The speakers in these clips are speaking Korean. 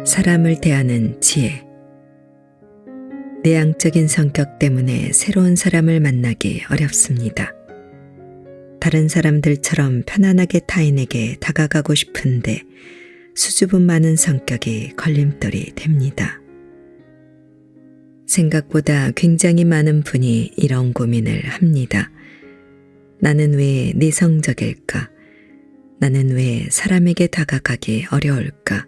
사람을 대하는 지혜. 내향적인 성격 때문에 새로운 사람을 만나기 어렵습니다. 다른 사람들처럼 편안하게 타인에게 다가가고 싶은데 수줍음 많은 성격이 걸림돌이 됩니다. 생각보다 굉장히 많은 분이 이런 고민을 합니다. 나는 왜 내성적일까? 나는 왜 사람에게 다가가기 어려울까?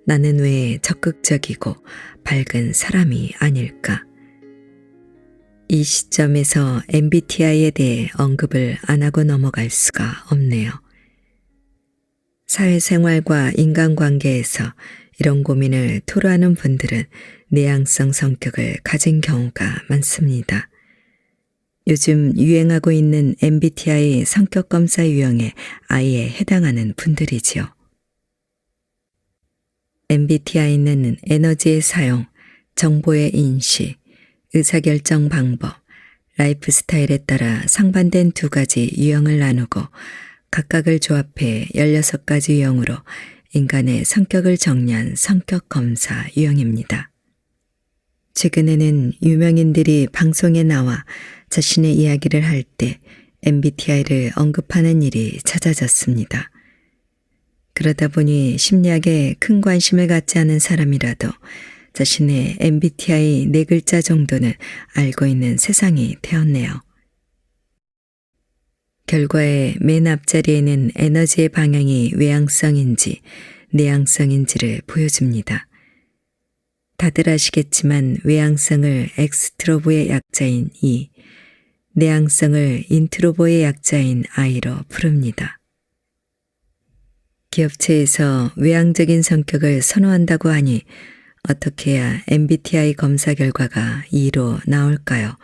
나는 왜 적극적이고 밝은 사람이 아닐까? 이 시점에서 MBTI에 대해 언급을 안 하고 넘어갈 수가 없네요. 사회생활과 인간관계에서 이런 고민을 토로하는 분들은 내향성 성격을 가진 경우가 많습니다. 요즘 유행하고 있는 MBTI 성격검사 유형에 아예 해당하는 분들이지요. MBTI는 에너지의 사용, 정보의 인식, 의사결정 방법, 라이프 스타일에 따라 상반된 두 가지 유형을 나누고 각각을 조합해 16가지 유형으로 인간의 성격을 정리한 성격검사 유형입니다. 최근에는 유명인들이 방송에 나와 자신의 이야기를 할 때 MBTI를 언급하는 일이 잦아졌습니다. 그러다 보니 심리학에 큰 관심을 갖지 않은 사람이라도 자신의 MBTI 4글자 정도는 알고 있는 세상이 되었네요. 결과에 맨 앞자리에는 에너지의 방향이 외향성인지 내향성인지를 보여줍니다. 다들 아시겠지만 외향성을 엑스트로버의 약자인 E, 내향성을 인트로버의 약자인 I로 부릅니다. 기업체에서 외향적인 성격을 선호한다고 하니 어떻게 해야 MBTI 검사 결과가 E로 나올까요?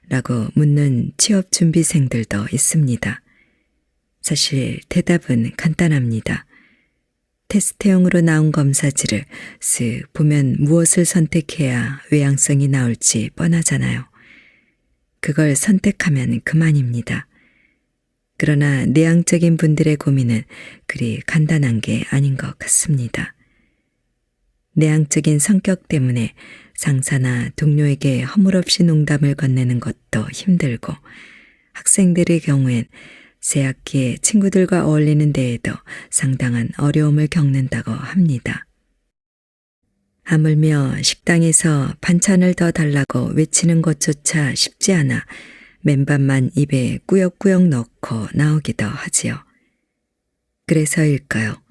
라고 묻는 취업준비생들도 있습니다. 사실 대답은 간단합니다. 테스트용으로 나온 검사지를 쓱 보면 무엇을 선택해야 외향성이 나올지 뻔하잖아요. 그걸 선택하면 그만입니다. 그러나 내향적인 분들의 고민은 그리 간단한 게 아닌 것 같습니다. 내향적인 성격 때문에 상사나 동료에게 허물없이 농담을 건네는 것도 힘들고 학생들의 경우엔 새 학기에 친구들과 어울리는 데에도 상당한 어려움을 겪는다고 합니다. 하물며 식당에서 반찬을 더 달라고 외치는 것조차 쉽지 않아 맨밥만 입에 꾸역꾸역 넣고 나오기도 하지요. 그래서일까요?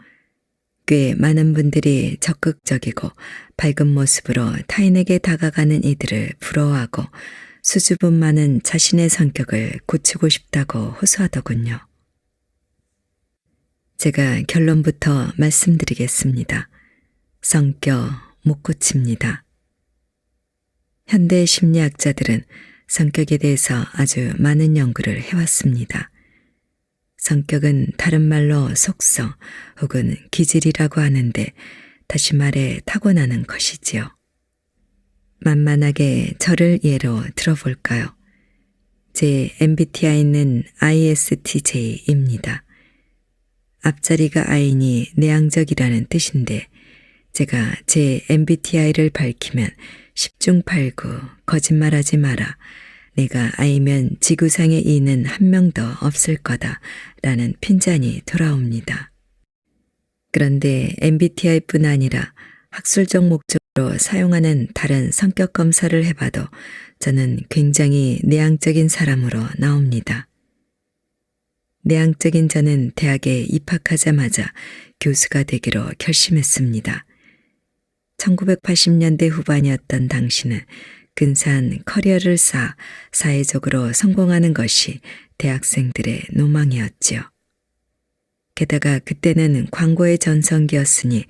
꽤 많은 분들이 적극적이고 밝은 모습으로 타인에게 다가가는 이들을 부러워하고 수줍음 많은 자신의 성격을 고치고 싶다고 호소하더군요. 제가 결론부터 말씀드리겠습니다. 성격 못 고칩니다. 현대 심리학자들은 성격에 대해서 아주 많은 연구를 해왔습니다. 성격은 다른 말로 속성 혹은 기질이라고 하는데 다시 말해 타고나는 것이지요. 만만하게 저를 예로 들어볼까요? 제 MBTI는 ISTJ입니다. 앞자리가 I니 내향적이라는 뜻인데 제가 제 MBTI를 밝히면 10중 8구 거짓말하지 마라. 내가 I면 지구상에 E는 한 명도 없을 거다 라는 핀잔이 돌아옵니다. 그런데 MBTI뿐 아니라 학술적 목적으로 사용하는 다른 성격 검사를 해봐도 저는 굉장히 내향적인 사람으로 나옵니다. 내향적인 저는 대학에 입학하자마자 교수가 되기로 결심했습니다. 1980년대 후반이었던 당시는 근사한 커리어를 쌓아 사회적으로 성공하는 것이 대학생들의 로망이었지요. 게다가 그때는 광고의 전성기였으니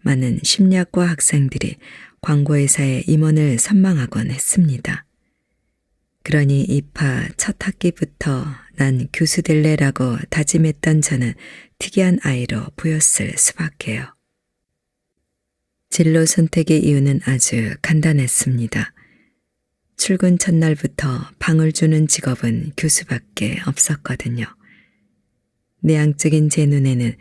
많은 심리학과 학생들이 광고회사의 임원을 선망하곤 했습니다. 그러니 입하 첫 학기부터 난 교수 될래라고 다짐했던 저는 특이한 아이로 보였을 수밖에요. 진로 선택의 이유는 아주 간단했습니다. 출근 첫날부터 방을 주는 직업은 교수밖에 없었거든요. 내향적인 제 눈에는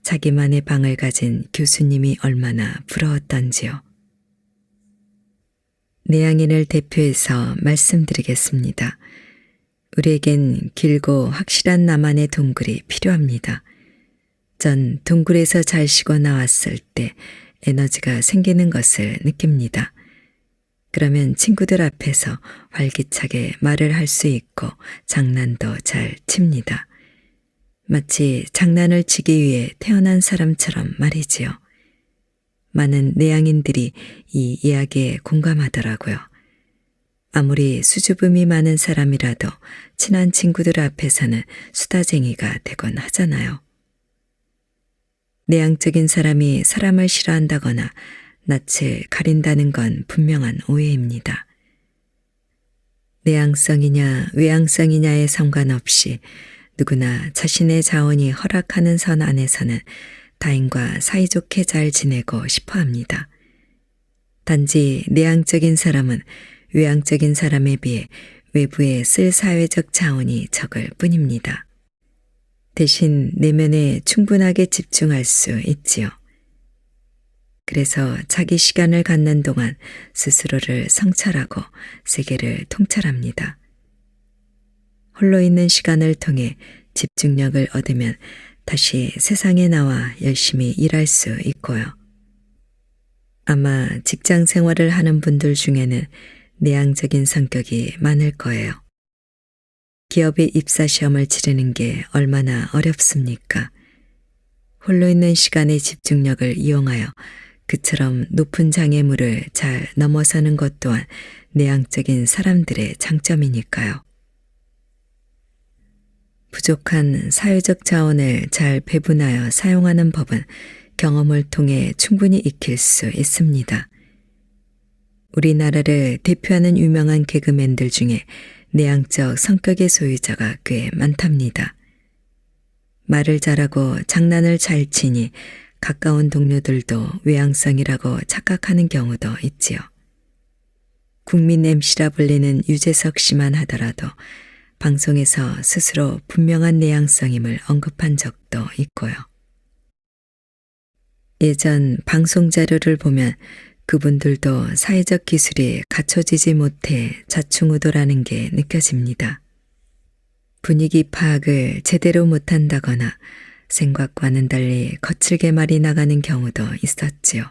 자기만의 방을 가진 교수님이 얼마나 부러웠던지요. 내향인을 대표해서 말씀드리겠습니다. 우리에겐 길고 확실한 나만의 동굴이 필요합니다. 전 동굴에서 잘 쉬고 나왔을 때 에너지가 생기는 것을 느낍니다. 그러면 친구들 앞에서 활기차게 말을 할 수 있고 장난도 잘 칩니다. 마치 장난을 치기 위해 태어난 사람처럼 말이지요. 많은 내향인들이 이 이야기에 공감하더라고요. 아무리 수줍음이 많은 사람이라도 친한 친구들 앞에서는 수다쟁이가 되곤 하잖아요. 내향적인 사람이 사람을 싫어한다거나 낯을 가린다는 건 분명한 오해입니다. 내향성이냐 외향성이냐에 상관없이 누구나 자신의 자원이 허락하는 선 안에서는 타인과 사이좋게 잘 지내고 싶어 합니다. 단지 내향적인 사람은 외향적인 사람에 비해 외부에 쓸 사회적 자원이 적을 뿐입니다. 대신 내면에 충분하게 집중할 수 있지요. 그래서 자기 시간을 갖는 동안 스스로를 성찰하고 세계를 통찰합니다. 홀로 있는 시간을 통해 집중력을 얻으면 다시 세상에 나와 열심히 일할 수 있고요. 아마 직장 생활을 하는 분들 중에는 내향적인 성격이 많을 거예요. 기업의 입사시험을 치르는 게 얼마나 어렵습니까? 홀로 있는 시간의 집중력을 이용하여 그처럼 높은 장애물을 잘 넘어서는 것 또한 내향적인 사람들의 장점이니까요. 부족한 사회적 자원을 잘 배분하여 사용하는 법은 경험을 통해 충분히 익힐 수 있습니다. 우리나라를 대표하는 유명한 개그맨들 중에 내향적 성격의 소유자가 꽤 많답니다. 말을 잘하고 장난을 잘 치니 가까운 동료들도 외향성이라고 착각하는 경우도 있지요. 국민 MC라 불리는 유재석 씨만 하더라도 방송에서 스스로 분명한 내향성임을 언급한 적도 있고요. 예전 방송 자료를 보면 그분들도 사회적 기술이 갖춰지지 못해 좌충우돌하는 게 느껴집니다. 분위기 파악을 제대로 못한다거나 생각과는 달리 거칠게 말이 나가는 경우도 있었지요.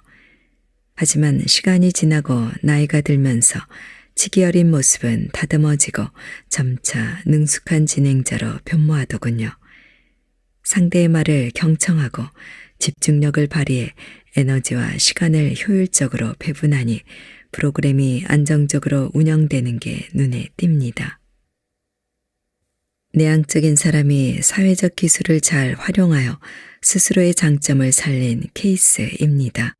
하지만 시간이 지나고 나이가 들면서 치기 어린 모습은 다듬어지고 점차 능숙한 진행자로 변모하더군요. 상대의 말을 경청하고 집중력을 발휘해 에너지와 시간을 효율적으로 배분하니 프로그램이 안정적으로 운영되는 게 눈에 띕니다. 내향적인 사람이 사회적 기술을 잘 활용하여 스스로의 장점을 살린 케이스입니다.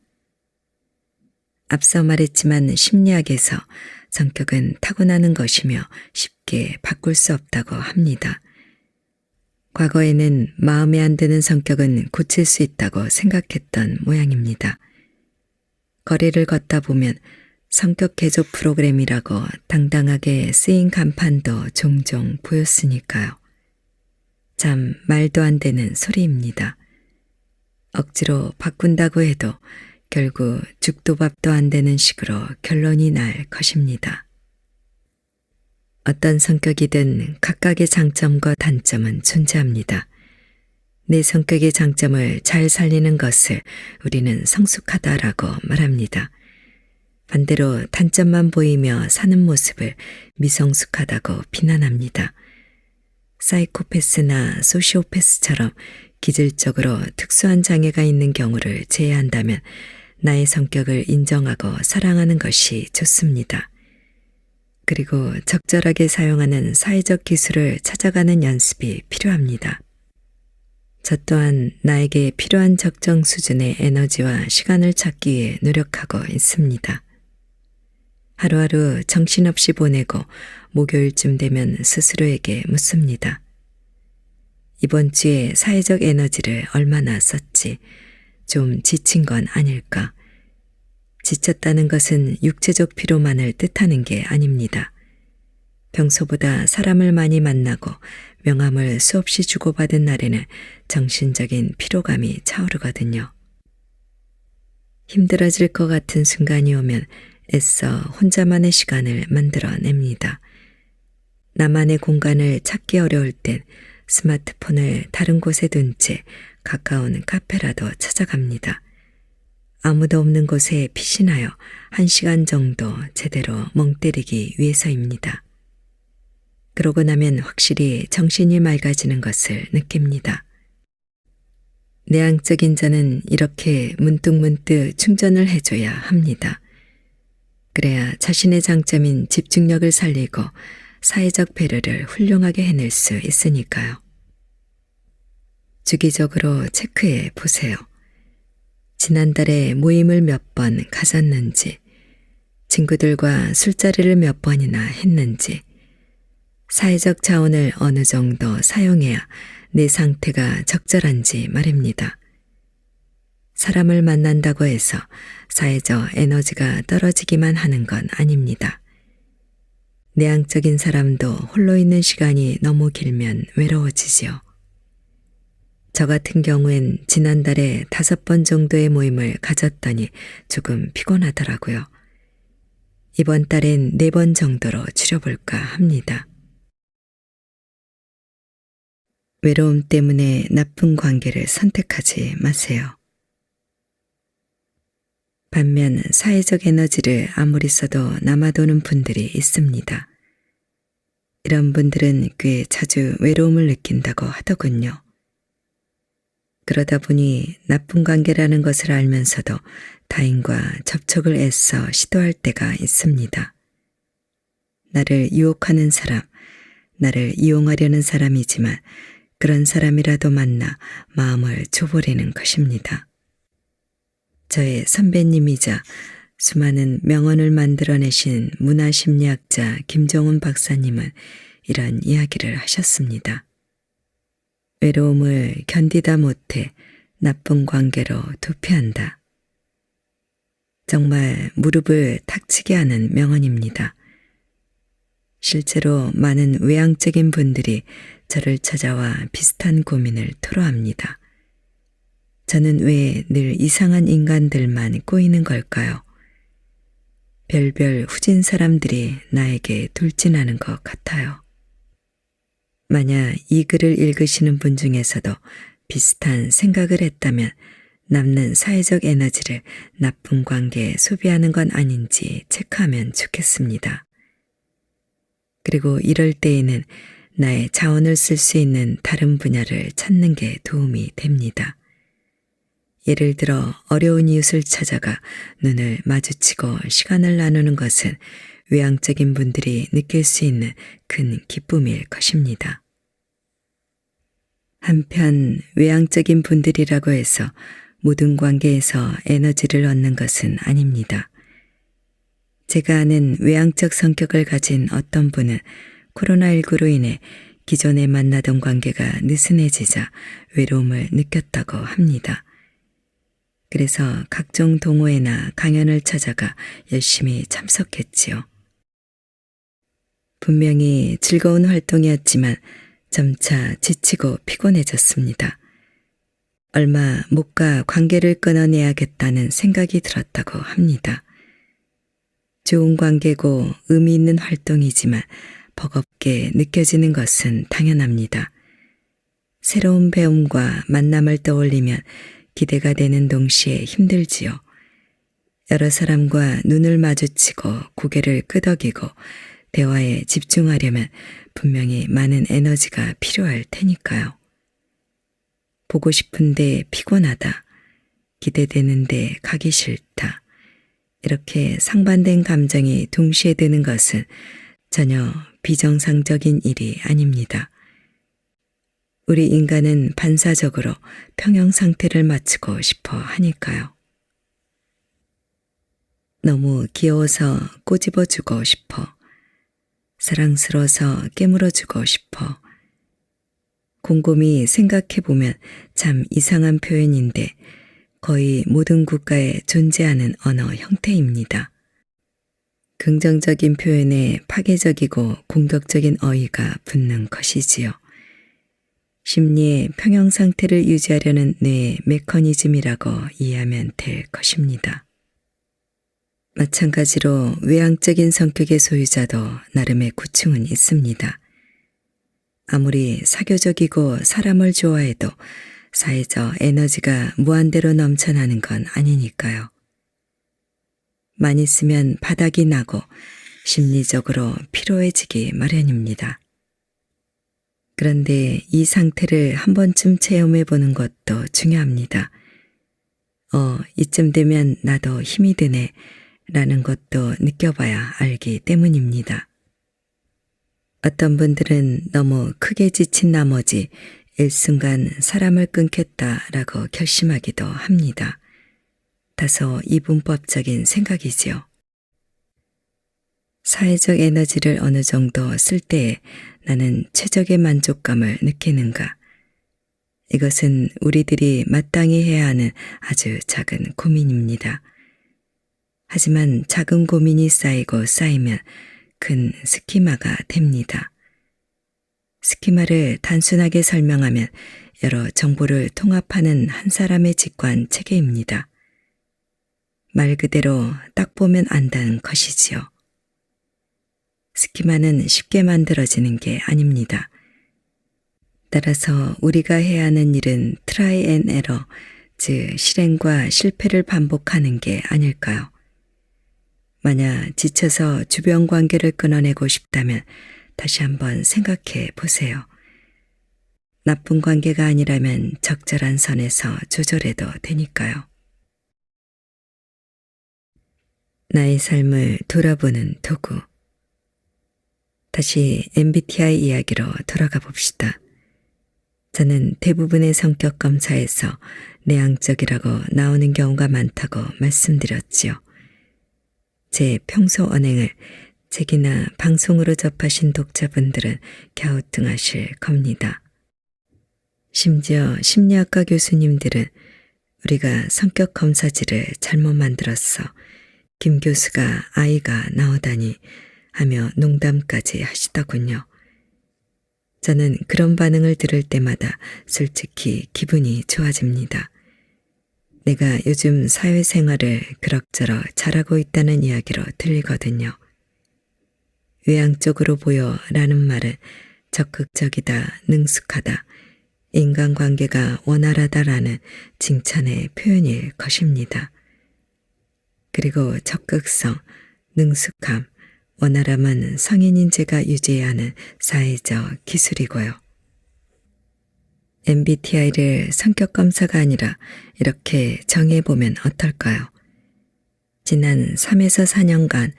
앞서 말했지만 심리학에서 성격은 타고나는 것이며 쉽게 바꿀 수 없다고 합니다. 과거에는 마음에 안 드는 성격은 고칠 수 있다고 생각했던 모양입니다. 거리를 걷다 보면 성격 개조 프로그램이라고 당당하게 쓰인 간판도 종종 보였으니까요. 참 말도 안 되는 소리입니다. 억지로 바꾼다고 해도 결국 죽도 밥도 안 되는 식으로 결론이 날 것입니다. 어떤 성격이든 각각의 장점과 단점은 존재합니다. 내 성격의 장점을 잘 살리는 것을 우리는 성숙하다라고 말합니다. 반대로 단점만 보이며 사는 모습을 미성숙하다고 비난합니다. 사이코패스나 소시오패스처럼 기질적으로 특수한 장애가 있는 경우를 제외한다면 나의 성격을 인정하고 사랑하는 것이 좋습니다. 그리고 적절하게 사용하는 사회적 기술을 찾아가는 연습이 필요합니다. 저 또한 나에게 필요한 적정 수준의 에너지와 시간을 찾기 위해 노력하고 있습니다. 하루하루 정신없이 보내고 목요일쯤 되면 스스로에게 묻습니다. 이번 주에 사회적 에너지를 얼마나 썼지? 좀 지친 건 아닐까? 지쳤다는 것은 육체적 피로만을 뜻하는 게 아닙니다. 평소보다 사람을 많이 만나고 명함을 수없이 주고받은 날에는 정신적인 피로감이 차오르거든요. 힘들어질 것 같은 순간이 오면 애써 혼자만의 시간을 만들어냅니다. 나만의 공간을 찾기 어려울 땐 스마트폰을 다른 곳에 둔 채 가까운 카페라도 찾아갑니다. 아무도 없는 곳에 피신하여 1시간 정도 제대로 멍 때리기 위해서입니다. 그러고 나면 확실히 정신이 맑아지는 것을 느낍니다. 내향적인 자는 이렇게 문득문득 충전을 해줘야 합니다. 그래야 자신의 장점인 집중력을 살리고 사회적 배려를 훌륭하게 해낼 수 있으니까요. 주기적으로 체크해 보세요. 지난달에 모임을 몇 번 가졌는지, 친구들과 술자리를 몇 번이나 했는지, 사회적 자원을 어느 정도 사용해야 내 상태가 적절한지 말입니다. 사람을 만난다고 해서 사회적 에너지가 떨어지기만 하는 건 아닙니다. 내향적인 사람도 홀로 있는 시간이 너무 길면 외로워지지요. 저 같은 경우엔 지난달에 5번 정도의 모임을 가졌더니 조금 피곤하더라고요. 이번 달엔 4번 정도로 줄여볼까 합니다. 외로움 때문에 나쁜 관계를 선택하지 마세요. 반면 사회적 에너지를 아무리 써도 남아도는 분들이 있습니다. 이런 분들은 꽤 자주 외로움을 느낀다고 하더군요. 그러다 보니 나쁜 관계라는 것을 알면서도 타인과 접촉을 애써 시도할 때가 있습니다. 나를 유혹하는 사람, 나를 이용하려는 사람이지만 그런 사람이라도 만나 마음을 줘버리는 것입니다. 저의 선배님이자 수많은 명언을 만들어내신 문화심리학자 김정훈 박사님은 이런 이야기를 하셨습니다. 외로움을 견디다 못해 나쁜 관계로 도피한다. 정말 무릎을 탁 치게 하는 명언입니다. 실제로 많은 외향적인 분들이 저를 찾아와 비슷한 고민을 토로합니다. 저는 왜 늘 이상한 인간들만 꼬이는 걸까요? 별별 후진 사람들이 나에게 돌진하는 것 같아요. 만약 이 글을 읽으시는 분 중에서도 비슷한 생각을 했다면 남는 사회적 에너지를 나쁜 관계에 소비하는 건 아닌지 체크하면 좋겠습니다. 그리고 이럴 때에는 나의 자원을 쓸 수 있는 다른 분야를 찾는 게 도움이 됩니다. 예를 들어 어려운 이웃을 찾아가 눈을 마주치고 시간을 나누는 것은 외향적인 분들이 느낄 수 있는 큰 기쁨일 것입니다. 한편 외향적인 분들이라고 해서 모든 관계에서 에너지를 얻는 것은 아닙니다. 제가 아는 외향적 성격을 가진 어떤 분은 코로나19로 인해 기존에 만나던 관계가 느슨해지자 외로움을 느꼈다고 합니다. 그래서 각종 동호회나 강연을 찾아가 열심히 참석했지요. 분명히 즐거운 활동이었지만 점차 지치고 피곤해졌습니다. 얼마 못 가 관계를 끊어내야겠다는 생각이 들었다고 합니다. 좋은 관계고 의미 있는 활동이지만 버겁게 느껴지는 것은 당연합니다. 새로운 배움과 만남을 떠올리면 기대가 되는 동시에 힘들지요. 여러 사람과 눈을 마주치고 고개를 끄덕이고 대화에 집중하려면 분명히 많은 에너지가 필요할 테니까요. 보고 싶은데 피곤하다. 기대되는데 가기 싫다. 이렇게 상반된 감정이 동시에 드는 것은 전혀 비정상적인 일이 아닙니다. 우리 인간은 반사적으로 평형 상태를 맞추고 싶어 하니까요. 너무 귀여워서 꼬집어주고 싶어. 사랑스러워서 깨물어주고 싶어. 곰곰이 생각해보면 참 이상한 표현인데 거의 모든 국가에 존재하는 언어 형태입니다. 긍정적인 표현에 파괴적이고 공격적인 어휘가 붙는 것이지요. 심리의 평형 상태를 유지하려는 뇌의 메커니즘이라고 이해하면 될 것입니다. 마찬가지로 외향적인 성격의 소유자도 나름의 고충은 있습니다. 아무리 사교적이고 사람을 좋아해도 사회적 에너지가 무한대로 넘쳐나는 건 아니니까요. 많이 쓰면 바닥이 나고 심리적으로 피로해지기 마련입니다. 그런데 이 상태를 한 번쯤 체험해 보는 것도 중요합니다. 이쯤 되면 나도 힘이 드네 라는 것도 느껴봐야 알기 때문입니다. 어떤 분들은 너무 크게 지친 나머지 일순간 사람을 끊겠다라고 결심하기도 합니다. 다소 이분법적인 생각이지요. 사회적 에너지를 어느 정도 쓸 때에 나는 최적의 만족감을 느끼는가? 이것은 우리들이 마땅히 해야 하는 아주 작은 고민입니다. 하지만 작은 고민이 쌓이고 쌓이면 큰 스키마가 됩니다. 스키마를 단순하게 설명하면 여러 정보를 통합하는 한 사람의 직관 체계입니다. 말 그대로 딱 보면 안다는 것이지요. 스키마는 쉽게 만들어지는 게 아닙니다. 따라서 우리가 해야 하는 일은 트라이 앤 에러, 즉 실행과 실패를 반복하는 게 아닐까요? 만약 지쳐서 주변 관계를 끊어내고 싶다면 다시 한번 생각해 보세요. 나쁜 관계가 아니라면 적절한 선에서 조절해도 되니까요. 나의 삶을 돌아보는 도구. 다시 MBTI 이야기로 돌아가 봅시다. 저는 대부분의 성격 검사에서 내향적이라고 나오는 경우가 많다고 말씀드렸지요. 제 평소 언행을 책이나 방송으로 접하신 독자분들은 갸우뚱하실 겁니다. 심지어 심리학과 교수님들은 우리가 성격 검사지를 잘못 만들었어. 김 교수가 아이가 나오다니 하며 농담까지 하시더군요. 저는 그런 반응을 들을 때마다 솔직히 기분이 좋아집니다. 내가 요즘 사회생활을 그럭저럭 잘하고 있다는 이야기로 들리거든요. 외향적으로 보여 라는 말은 적극적이다, 능숙하다, 인간관계가 원활하다라는 칭찬의 표현일 것입니다. 그리고 적극성, 능숙함, 원활함은 성인인 제가 유지해야 하는 사회적 기술이고요. MBTI를 성격검사가 아니라 이렇게 정해보면 어떨까요? 지난 3에서 4년간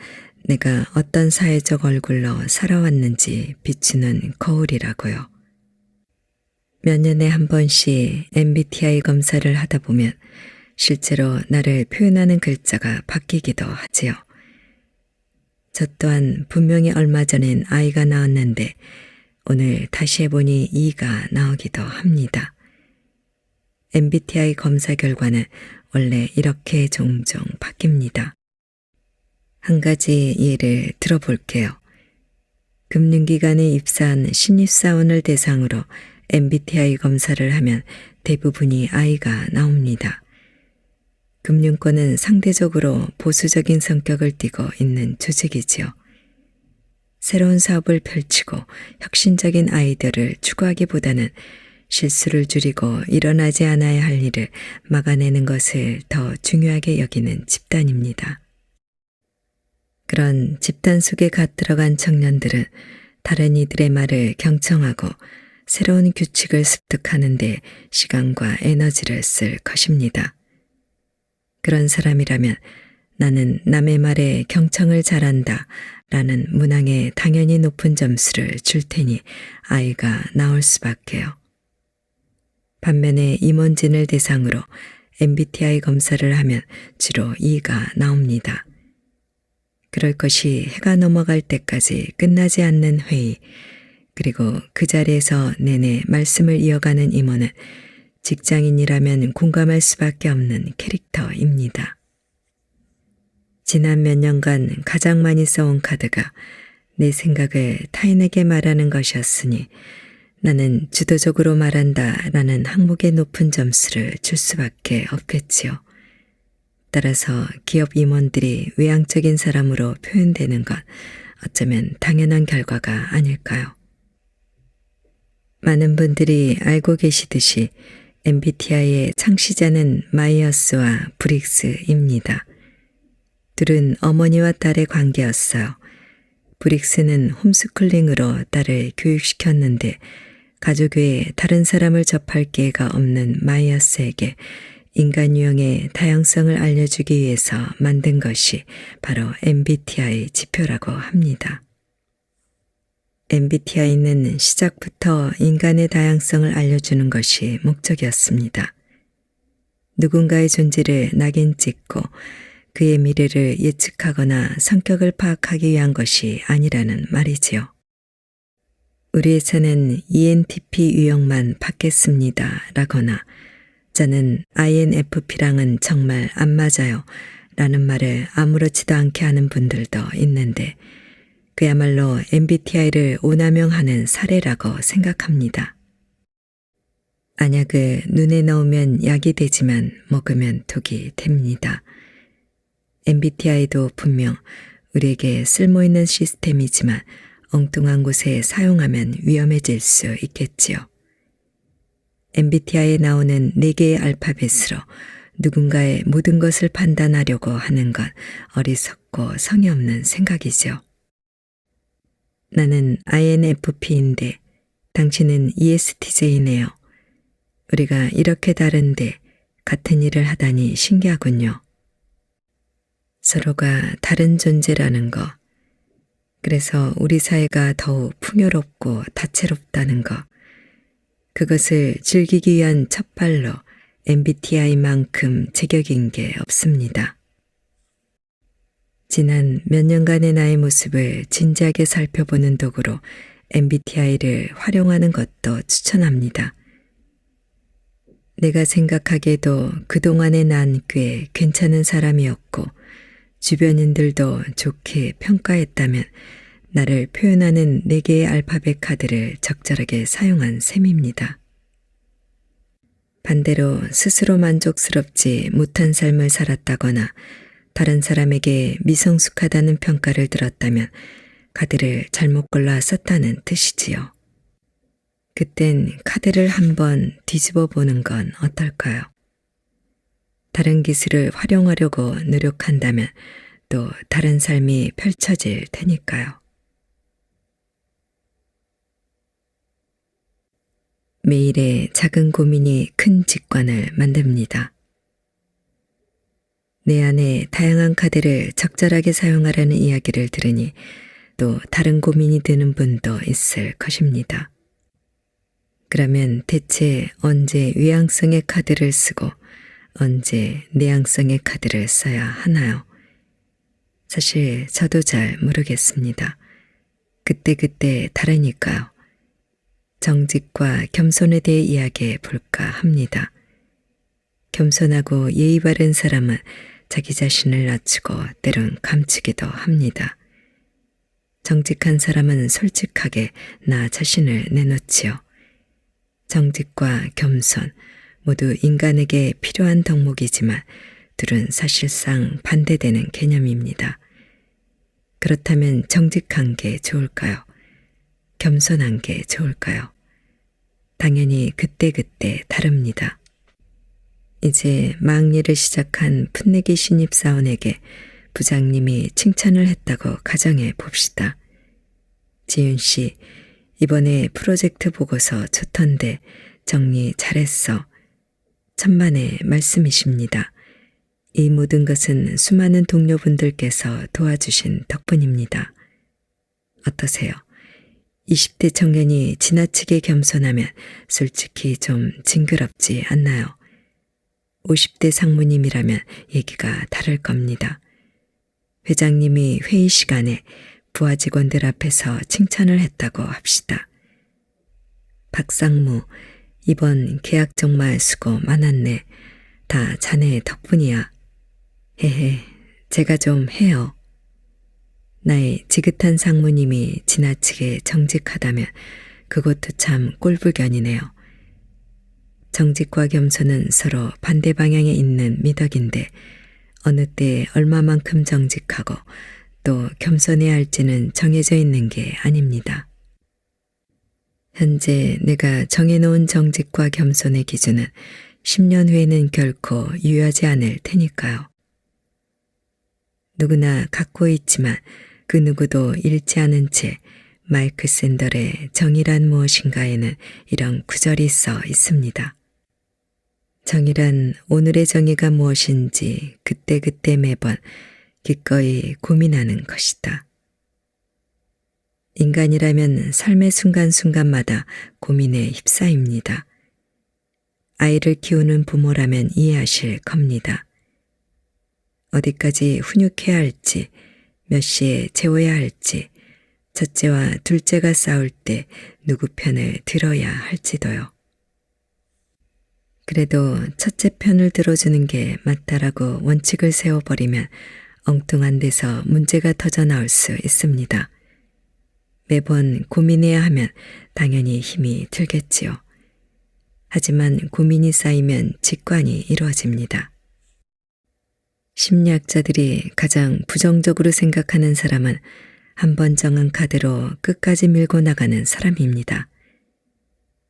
내가 어떤 사회적 얼굴로 살아왔는지 비추는 거울이라고요. 몇 년에 한 번씩 MBTI 검사를 하다 보면 실제로 나를 표현하는 글자가 바뀌기도 하지요. 저 또한 분명히 얼마 전엔 아이가 나왔는데 오늘 다시 해보니 이가 나오기도 합니다. MBTI 검사 결과는 원래 이렇게 종종 바뀝니다. 한 가지 예를 들어볼게요. 금융기관에 입사한 신입사원을 대상으로 MBTI 검사를 하면 대부분이 I가 나옵니다. 금융권은 상대적으로 보수적인 성격을 띠고 있는 조직이지요. 새로운 사업을 펼치고 혁신적인 아이디어를 추구하기보다는 실수를 줄이고 일어나지 않아야 할 일을 막아내는 것을 더 중요하게 여기는 집단입니다. 그런 집단 속에 갓 들어간 청년들은 다른 이들의 말을 경청하고 새로운 규칙을 습득하는 데 시간과 에너지를 쓸 것입니다. 그런 사람이라면 나는 남의 말에 경청을 잘한다 라는 문항에 당연히 높은 점수를 줄 테니 아이가 나올 수밖에요. 반면에 임원진을 대상으로 MBTI 검사를 하면 주로 E가 나옵니다. 그럴 것이 해가 넘어갈 때까지 끝나지 않는 회의, 그리고 그 자리에서 내내 말씀을 이어가는 임원은 직장인이라면 공감할 수밖에 없는 캐릭터입니다. 지난 몇 년간 가장 많이 써온 카드가 내 생각을 타인에게 말하는 것이었으니 나는 주도적으로 말한다 라는 항목에 높은 점수를 줄 수밖에 없겠지요. 따라서 기업 임원들이 외향적인 사람으로 표현되는 건 어쩌면 당연한 결과가 아닐까요? 많은 분들이 알고 계시듯이 MBTI의 창시자는 마이어스와 브릭스입니다. 둘은 어머니와 딸의 관계였어요. 브릭스는 홈스쿨링으로 딸을 교육시켰는데 가족 외에 다른 사람을 접할 기회가 없는 마이어스에게 인간 유형의 다양성을 알려주기 위해서 만든 것이 바로 MBTI 지표라고 합니다. MBTI는 시작부터 인간의 다양성을 알려주는 것이 목적이었습니다. 누군가의 존재를 낙인 찍고 그의 미래를 예측하거나 성격을 파악하기 위한 것이 아니라는 말이지요. 우리 회사는 ENTP 유형만 받겠습니다 라거나 저는 INFP랑은 정말 안 맞아요 라는 말을 아무렇지도 않게 하는 분들도 있는데 그야말로 MBTI를 오남용하는 사례라고 생각합니다. 안약을 눈에 넣으면 약이 되지만 먹으면 독이 됩니다. MBTI도 분명 우리에게 쓸모있는 시스템이지만 엉뚱한 곳에 사용하면 위험해질 수 있겠지요. MBTI에 나오는 4개의 알파벳으로 누군가의 모든 것을 판단하려고 하는 건 어리석고 성의 없는 생각이죠. 나는 INFP인데 당신은 ESTJ네요. 우리가 이렇게 다른데 같은 일을 하다니 신기하군요. 서로가 다른 존재라는 거. 그래서 우리 사회가 더욱 풍요롭고 다채롭다는 거. 그것을 즐기기 위한 첫 발로 MBTI만큼 제격인 게 없습니다. 지난 몇 년간의 나의 모습을 진지하게 살펴보는 도구로 MBTI를 활용하는 것도 추천합니다. 내가 생각하기에도 그동안의 난 꽤 괜찮은 사람이었고 주변인들도 좋게 평가했다면 나를 표현하는 4개의 알파벳 카드를 적절하게 사용한 셈입니다. 반대로 스스로 만족스럽지 못한 삶을 살았다거나 다른 사람에게 미성숙하다는 평가를 들었다면 카드를 잘못 골라 썼다는 뜻이지요. 그땐 카드를 한번 뒤집어 보는 건 어떨까요? 다른 기술을 활용하려고 노력한다면 또 다른 삶이 펼쳐질 테니까요. 매일의 작은 고민이 큰 직관을 만듭니다. 내 안에 다양한 카드를 적절하게 사용하라는 이야기를 들으니 또 다른 고민이 드는 분도 있을 것입니다. 그러면 대체 언제 외향성의 카드를 쓰고 언제 내향성의 카드를 써야 하나요? 사실 저도 잘 모르겠습니다. 그때그때 다르니까요. 정직과 겸손에 대해 이야기해 볼까 합니다. 겸손하고 예의 바른 사람은 자기 자신을 낮추고 때론 감추기도 합니다. 정직한 사람은 솔직하게 나 자신을 내놓지요. 정직과 겸손 모두 인간에게 필요한 덕목이지만 둘은 사실상 반대되는 개념입니다. 그렇다면 정직한 게 좋을까요? 겸손한 게 좋을까요? 당연히 그때그때 다릅니다. 이제 막일을 시작한 풋내기 신입사원에게 부장님이 칭찬을 했다고 가정해 봅시다. 지윤 씨, 이번에 프로젝트 보고서 좋던데 정리 잘했어. 천만의 말씀이십니다. 이 모든 것은 수많은 동료분들께서 도와주신 덕분입니다. 어떠세요? 20대 청년이 지나치게 겸손하면 솔직히 좀 징그럽지 않나요? 50대 상무님이라면 얘기가 다를 겁니다. 회장님이 회의 시간에 부하 직원들 앞에서 칭찬을 했다고 합시다. 박상무, 이번 계약 정말 수고 많았네. 다 자네 덕분이야. 헤헤, 제가 좀 해요. 나의 지긋한 상무님이 지나치게 정직하다면 그것도 참 꼴불견이네요. 정직과 겸손은 서로 반대 방향에 있는 미덕인데 어느 때에 얼마만큼 정직하고 또 겸손해야 할지는 정해져 있는 게 아닙니다. 현재 내가 정해놓은 정직과 겸손의 기준은 10년 후에는 결코 유효하지 않을 테니까요. 누구나 갖고 있지만 그 누구도 잃지 않은 채 마이크 샌델의 정의란 무엇인가에는 이런 구절이 써 있습니다. 정의란 오늘의 정의가 무엇인지 그때그때 매번 기꺼이 고민하는 것이다. 인간이라면 삶의 순간순간마다 고민에 휩싸입니다. 아이를 키우는 부모라면 이해하실 겁니다. 어디까지 훈육해야 할지, 몇 시에 재워야 할지, 첫째와 둘째가 싸울 때 누구 편을 들어야 할지도요. 그래도 첫째 편을 들어주는 게 맞다라고 원칙을 세워버리면 엉뚱한 데서 문제가 터져 나올 수 있습니다. 매번 고민해야 하면 당연히 힘이 들겠지요. 하지만 고민이 쌓이면 직관이 이루어집니다. 심리학자들이 가장 부정적으로 생각하는 사람은 한 번 정한 카드로 끝까지 밀고 나가는 사람입니다.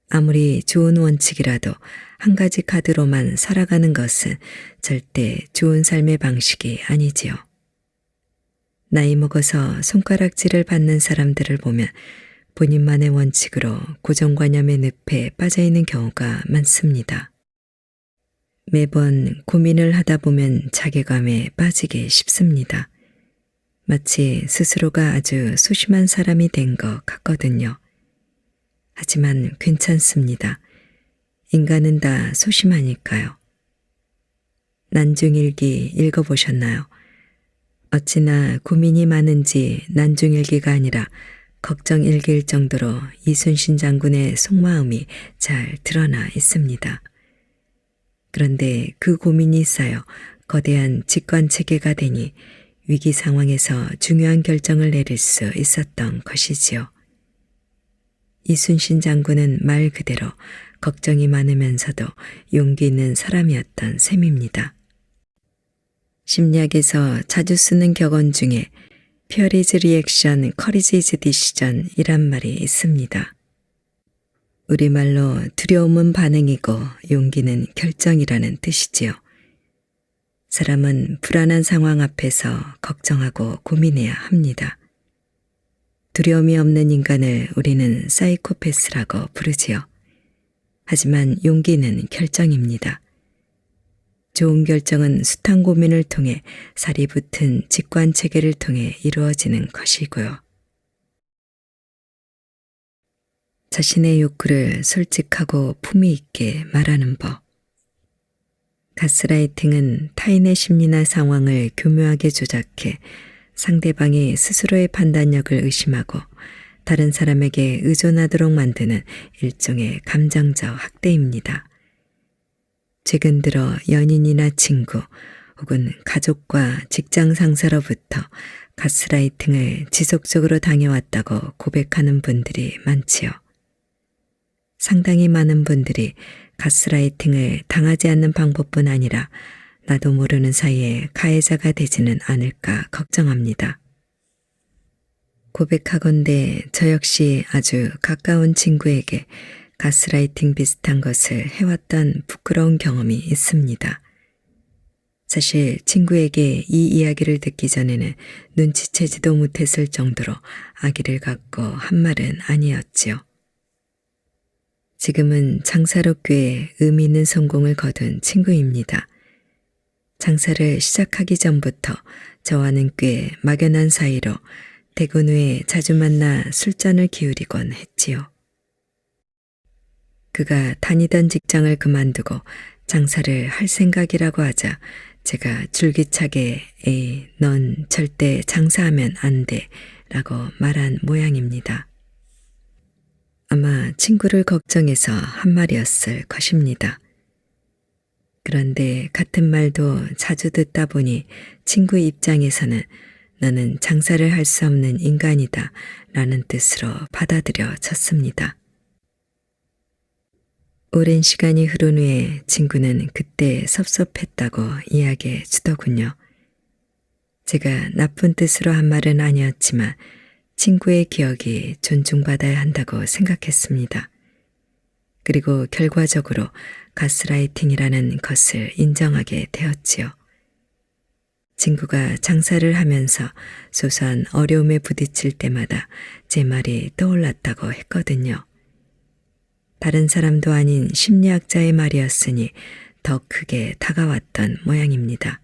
아무리 좋은 원칙이라도 한 가지 카드로만 살아가는 것은 절대 좋은 삶의 방식이 아니지요. 나이 먹어서 손가락질을 받는 사람들을 보면 본인만의 원칙으로 고정관념의 늪에 빠져있는 경우가 많습니다. 매번 고민을 하다 보면 자괴감에 빠지기 쉽습니다. 마치 스스로가 아주 소심한 사람이 된 것 같거든요. 하지만 괜찮습니다. 인간은 다 소심하니까요. 난중일기 읽어보셨나요? 어찌나 고민이 많은지 난중일기가 아니라 걱정일기일 정도로 이순신 장군의 속마음이 잘 드러나 있습니다. 그런데 그 고민이 쌓여 거대한 직관체계가 되니 위기 상황에서 중요한 결정을 내릴 수 있었던 것이지요. 이순신 장군은 말 그대로 걱정이 많으면서도 용기 있는 사람이었던 셈입니다. 심리학에서 자주 쓰는 격언 중에 Fear is reaction, courage is decision 이란 말이 있습니다. 우리말로 두려움은 반응이고 용기는 결정이라는 뜻이지요. 사람은 불안한 상황 앞에서 걱정하고 고민해야 합니다. 두려움이 없는 인간을 우리는 사이코패스라고 부르지요. 하지만 용기는 결정입니다. 좋은 결정은 숱한 고민을 통해 살이 붙은 직관체계를 통해 이루어지는 것이고요. 자신의 욕구를 솔직하고 품위 있게 말하는 법. 가스라이팅은 타인의 심리나 상황을 교묘하게 조작해 상대방이 스스로의 판단력을 의심하고 다른 사람에게 의존하도록 만드는 일종의 감정적 학대입니다. 최근 들어 연인이나 친구 혹은 가족과 직장 상사로부터 가스라이팅을 지속적으로 당해왔다고 고백하는 분들이 많지요. 상당히 많은 분들이 가스라이팅을 당하지 않는 방법뿐 아니라 나도 모르는 사이에 가해자가 되지는 않을까 걱정합니다. 고백하건대 저 역시 아주 가까운 친구에게 가스라이팅 비슷한 것을 해왔던 부끄러운 경험이 있습니다. 사실 친구에게 이 이야기를 듣기 전에는 눈치채지도 못했을 정도로 아기를 갖고 한 말은 아니었지요. 지금은 장사로 꽤 의미 있는 성공을 거둔 친구입니다. 장사를 시작하기 전부터 저와는 꽤 막연한 사이로 퇴근 후에 자주 만나 술잔을 기울이곤 했지요. 그가 다니던 직장을 그만두고 장사를 할 생각이라고 하자 제가 줄기차게 에이, 넌 절대 장사하면 안 돼 라고 말한 모양입니다. 아마 친구를 걱정해서 한 말이었을 것입니다. 그런데 같은 말도 자주 듣다 보니 친구 입장에서는 너는 장사를 할 수 없는 인간이다 라는 뜻으로 받아들여졌습니다. 오랜 시간이 흐른 후에 친구는 그때 섭섭했다고 이야기해 주더군요. 제가 나쁜 뜻으로 한 말은 아니었지만 친구의 기억이 존중받아야 한다고 생각했습니다. 그리고 결과적으로 가스라이팅이라는 것을 인정하게 되었지요. 친구가 장사를 하면서 소소한 어려움에 부딪힐 때마다 제 말이 떠올랐다고 했거든요. 다른 사람도 아닌 심리학자의 말이었으니 더 크게 다가왔던 모양입니다.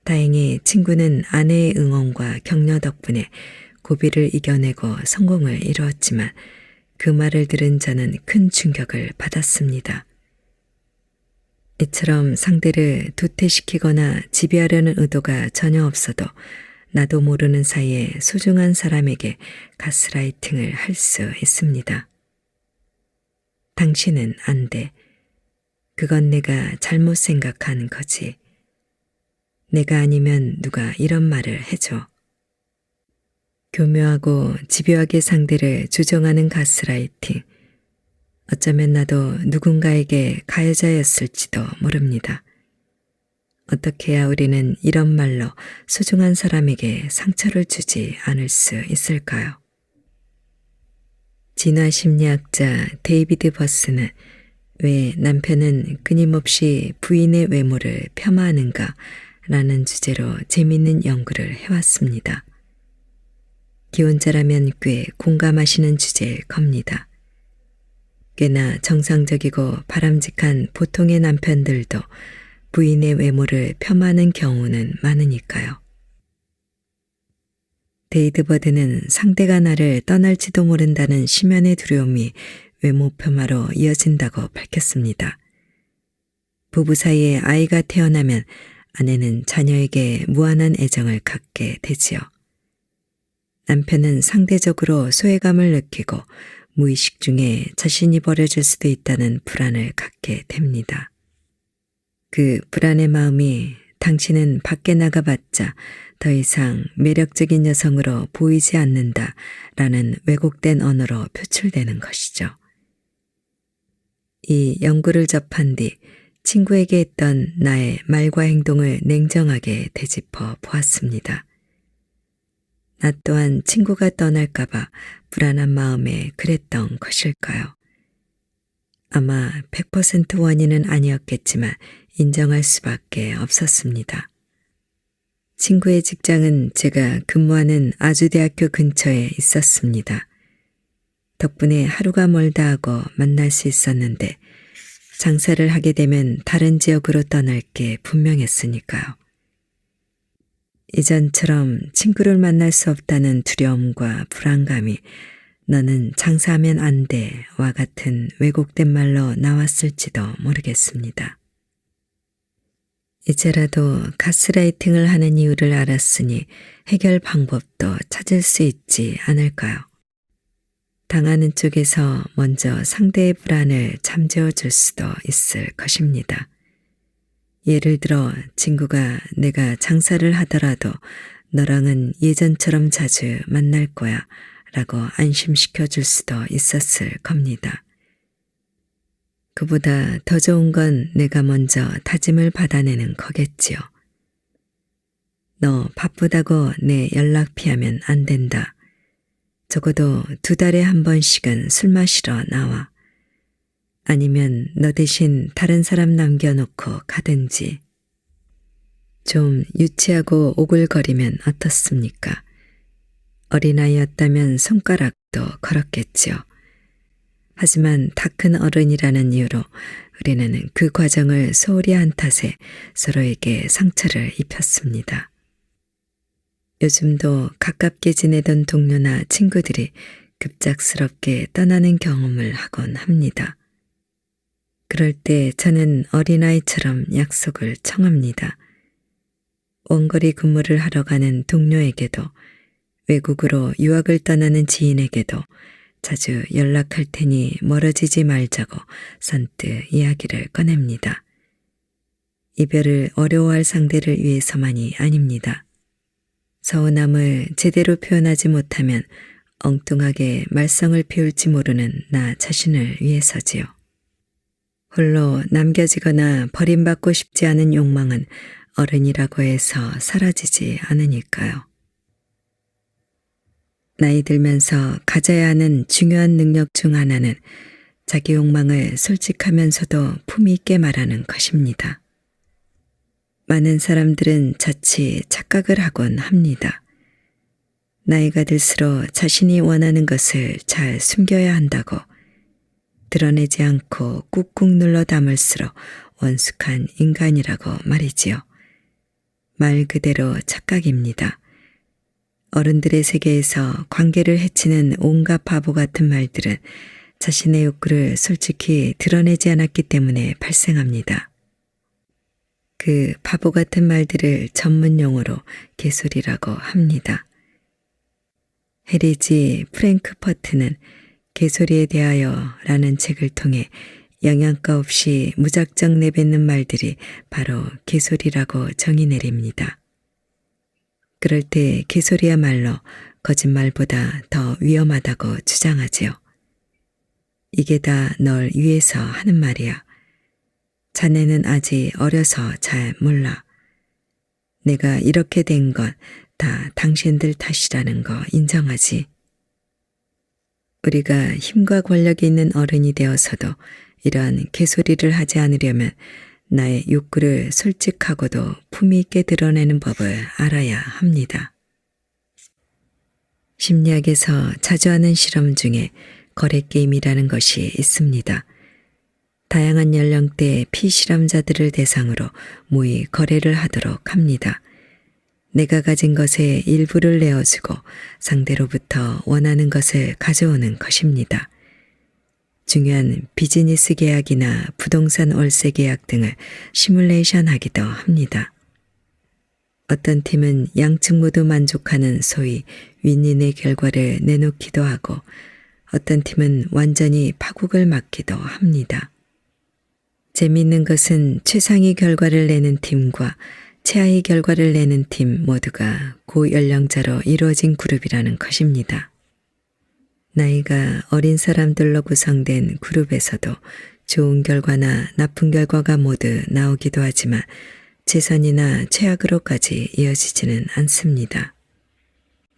다행히 친구는 아내의 응원과 격려 덕분에 고비를 이겨내고 성공을 이루었지만 그 말을 들은 저는 큰 충격을 받았습니다. 이처럼 상대를 도태시키거나 지배하려는 의도가 전혀 없어도 나도 모르는 사이에 소중한 사람에게 가스라이팅을 할 수 있습니다. 당신은 안 돼. 그건 내가 잘못 생각한 거지. 내가 아니면 누가 이런 말을 해줘. 교묘하고 집요하게 상대를 조종하는 가스라이팅. 어쩌면 나도 누군가에게 가해자였을지도 모릅니다. 어떻게 해야 우리는 이런 말로 소중한 사람에게 상처를 주지 않을 수 있을까요? 진화 심리학자 데이비드 버스는 왜 남편은 끊임없이 부인의 외모를 폄하하는가 라는 주제로 재미있는 연구를 해왔습니다. 기혼자라면 꽤 공감하시는 주제일 겁니다. 꽤나 정상적이고 바람직한 보통의 남편들도 부인의 외모를 폄하하는 경우는 많으니까요. 데이드 버드는 상대가 나를 떠날지도 모른다는 심연의 두려움이 외모 폄하로 이어진다고 밝혔습니다. 부부 사이에 아이가 태어나면 아내는 자녀에게 무한한 애정을 갖게 되지요. 남편은 상대적으로 소외감을 느끼고 무의식 중에 자신이 버려질 수도 있다는 불안을 갖게 됩니다. 그 불안의 마음이 당신은 밖에 나가봤자 더 이상 매력적인 여성으로 보이지 않는다 라는 왜곡된 언어로 표출되는 것이죠. 이 연구를 접한 뒤 친구에게 했던 나의 말과 행동을 냉정하게 되짚어 보았습니다. 나 또한 친구가 떠날까봐 불안한 마음에 그랬던 것일까요? 아마 100% 원인은 아니었겠지만 인정할 수밖에 없었습니다. 친구의 직장은 제가 근무하는 아주대학교 근처에 있었습니다. 덕분에 하루가 멀다 하고 만날 수 있었는데 장사를 하게 되면 다른 지역으로 떠날 게 분명했으니까요. 이전처럼 친구를 만날 수 없다는 두려움과 불안감이 너는 장사하면 안 돼와 같은 왜곡된 말로 나왔을지도 모르겠습니다. 이제라도 가스라이팅을 하는 이유를 알았으니 해결 방법도 찾을 수 있지 않을까요? 당하는 쪽에서 먼저 상대의 불안을 잠재워 줄 수도 있을 것입니다. 예를 들어 친구가 내가 장사를 하더라도 너랑은 예전처럼 자주 만날 거야 라고 안심시켜 줄 수도 있었을 겁니다. 그보다 더 좋은 건 내가 먼저 다짐을 받아내는 거겠지요. 너 바쁘다고 내 연락 피하면 안 된다. 적어도 2달에 한 번씩은 술 마시러 나와. 아니면 너 대신 다른 사람 남겨놓고 가든지. 좀 유치하고 오글거리면 어떻습니까? 어린아이였다면 손가락도 걸었겠지요. 하지만 다 큰 어른이라는 이유로 우리는 그 과정을 소홀히 한 탓에 서로에게 상처를 입혔습니다. 요즘도 가깝게 지내던 동료나 친구들이 급작스럽게 떠나는 경험을 하곤 합니다. 그럴 때 저는 어린아이처럼 약속을 청합니다. 원거리 근무를 하러 가는 동료에게도 외국으로 유학을 떠나는 지인에게도 자주 연락할 테니 멀어지지 말자고 선뜻 이야기를 꺼냅니다. 이별을 어려워할 상대를 위해서만이 아닙니다. 서운함을 제대로 표현하지 못하면 엉뚱하게 말썽을 피울지 모르는 나 자신을 위해서지요. 홀로 남겨지거나 버림받고 싶지 않은 욕망은 어른이라고 해서 사라지지 않으니까요. 나이 들면서 가져야 하는 중요한 능력 중 하나는 자기 욕망을 솔직하면서도 품위 있게 말하는 것입니다. 많은 사람들은 자칫 착각을 하곤 합니다. 나이가 들수록 자신이 원하는 것을 잘 숨겨야 한다고, 드러내지 않고 꾹꾹 눌러 담을수록 원숙한 인간이라고 말이지요. 말 그대로 착각입니다. 어른들의 세계에서 관계를 해치는 온갖 바보 같은 말들은 자신의 욕구를 솔직히 드러내지 않았기 때문에 발생합니다. 그 바보 같은 말들을 전문 용어로 개소리라고 합니다. 해리지 프랭크퍼트는 개소리에 대하여 라는 책을 통해 영양가 없이 무작정 내뱉는 말들이 바로 개소리라고 정의 내립니다. 그럴 때 개소리야말로 거짓말보다 더 위험하다고 주장하지요. 이게 다 널 위해서 하는 말이야. 자네는 아직 어려서 잘 몰라. 내가 이렇게 된 건 다 당신들 탓이라는 거 인정하지. 우리가 힘과 권력이 있는 어른이 되어서도 이러한 개소리를 하지 않으려면 나의 욕구를 솔직하고도 품위 있게 드러내는 법을 알아야 합니다. 심리학에서 자주 하는 실험 중에 거래게임이라는 것이 있습니다. 다양한 연령대의 피실험자들을 대상으로 모의 거래를 하도록 합니다. 내가 가진 것의 일부를 내어주고 상대로부터 원하는 것을 가져오는 것입니다. 중요한 비즈니스 계약이나 부동산 월세 계약 등을 시뮬레이션 하기도 합니다. 어떤 팀은 양측 모두 만족하는 소위 윈윈의 결과를 내놓기도 하고 어떤 팀은 완전히 파국을 맞기도 합니다. 재미있는 것은 최상의 결과를 내는 팀과 최하의 결과를 내는 팀 모두가 고연령자로 이루어진 그룹이라는 것입니다. 나이가 어린 사람들로 구성된 그룹에서도 좋은 결과나 나쁜 결과가 모두 나오기도 하지만 최선이나 최악으로까지 이어지지는 않습니다.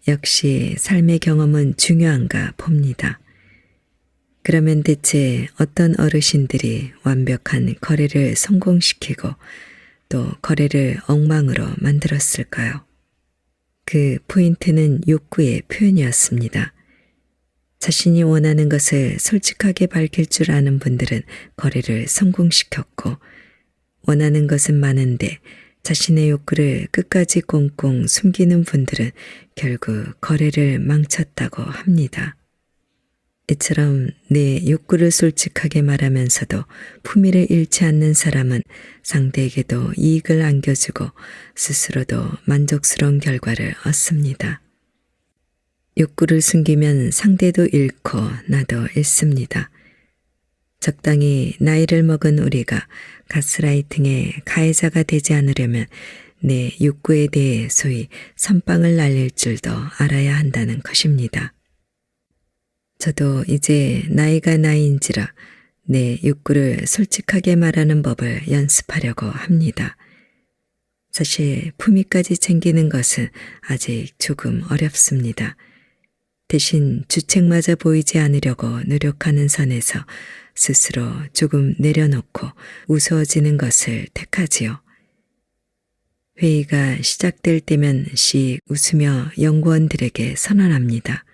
역시 삶의 경험은 중요한가 봅니다. 그러면 대체 어떤 어르신들이 완벽한 거래를 성공시키고 또 거래를 엉망으로 만들었을까요? 그 포인트는 욕구의 표현이었습니다. 자신이 원하는 것을 솔직하게 밝힐 줄 아는 분들은 거래를 성공시켰고 원하는 것은 많은데 자신의 욕구를 끝까지 꽁꽁 숨기는 분들은 결국 거래를 망쳤다고 합니다. 이처럼 내 욕구를 솔직하게 말하면서도 품위를 잃지 않는 사람은 상대에게도 이익을 안겨주고 스스로도 만족스러운 결과를 얻습니다. 욕구를 숨기면 상대도 잃고 나도 잃습니다. 적당히 나이를 먹은 우리가 가스라이팅의 가해자가 되지 않으려면 내 욕구에 대해 소위 선빵을 날릴 줄도 알아야 한다는 것입니다. 저도 이제 나이가 나이인지라 내 욕구를 솔직하게 말하는 법을 연습하려고 합니다. 사실 품위까지 챙기는 것은 아직 조금 어렵습니다. 대신 주책맞아 보이지 않으려고 노력하는 선에서 스스로 조금 내려놓고 우스워지는 것을 택하지요. 회의가 시작될 때면 씩 웃으며 연구원들에게 선언합니다.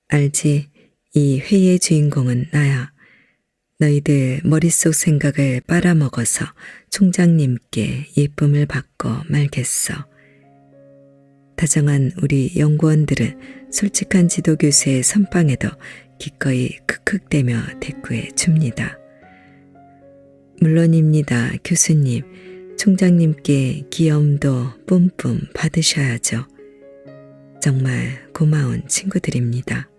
알지? 이 회의의 주인공은 나야. 너희들 머릿속 생각을 빨아먹어서 총장님께 예쁨을 받고 말겠어. 다정한 우리 연구원들은 솔직한 지도교수의 선빵에도 기꺼이 크크대며 대꾸해 줍니다. 물론입니다, 교수님. 총장님께 귀염도 뿜뿜 받으셔야죠. 정말 고마운 친구들입니다.